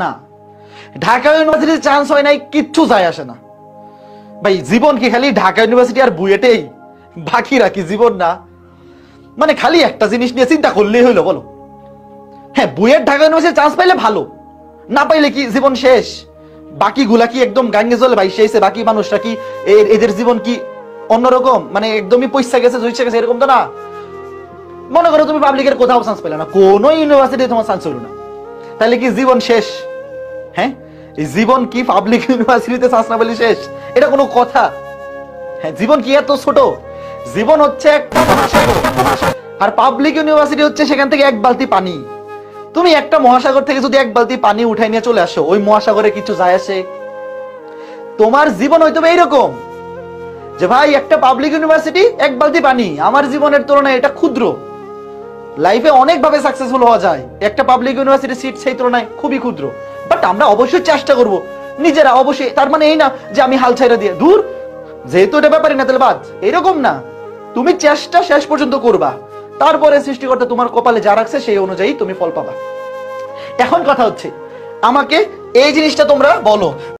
না, ঢাকা ইউনিভার্সিটিতে চান্স হয় নাই কিচ্ছু যায় আসে না ভাই। জীবন কি খালি ঢাকা ইউনিভার্সিটি আর বুয়েটেই? বাকিরা কি জীবন না? মানে খালি একটা জিনিস নিয়ে চিন্তা করলেই হইলো বলো? হ্যাঁ, বুয়েট ঢাকা ইউনিভার্সিটি চান্স পাইলে ভালো, না পাইলে কি জীবন শেষ? বাকিগুলা কি একদম গাঙ্গে জলে ভাই শেষ? বাকি মানুষরা কি এদের জীবন কি অন্যরকম, মানে একদমই পয়সা গেছে জইছে গেছে এরকম তো না। মনে করো তুমি পাবলিকের কোথাও চান্স পেলে না, কোনো ইউনিভার্সিটি তোমার চান্স হইল না, তাহলে কি জীবন শেষ? হ্যাঁ, এই জীবন কি পাবলিক ইউনিভার্সিটিতে চান্স না পেলে শেষ? এটা কোনো কথা? হ্যাঁ, জীবন কি এত ছোট? জীবন হচ্ছে একটা মহাসাগর, আর পাবলিক ইউনিভার্সিটি হচ্ছে সেখান থেকে এক বালতি পানি। তুমি একটা মহাসাগর থেকে যদি এক বালতি পানি উঠাই নিয়ে চলে আসো, ওই মহাসাগরে কিছু যায় আসে? তোমার জীবন হয়তো এইরকম যে ভাই একটা পাবলিক ইউনিভার্সিটি এক বালতি পানি, আমার জীবনের তুলনায় এটা ক্ষুদ্র। লাইফে অনেক ভাবে সাকসেসফুল হওয়া যায়, একটা পাবলিক ইউনিভার্সিটি সিট সেই তুলনায় খুবই ক্ষুদ্র। বাট আমরা অবশ্যই চেষ্টা করব নিজেরা, অবশ্যই। তার মানে এই না যে আমি হাল ছাইরা দিয়ে দূর, যেহেতু এটা ব্যাপারে না তাহলে বাদ, এরকম না। তুমি চেষ্টা শেষ পর্যন্ত করবা, তারপরে সৃষ্টিকর্তা তোমার কপালে যা রাখছে সেই অনুযায়ী তুমি ফল পাবা। এখন কথা হচ্ছে, আমাকে এই জিনিসটা তোমরা বলো।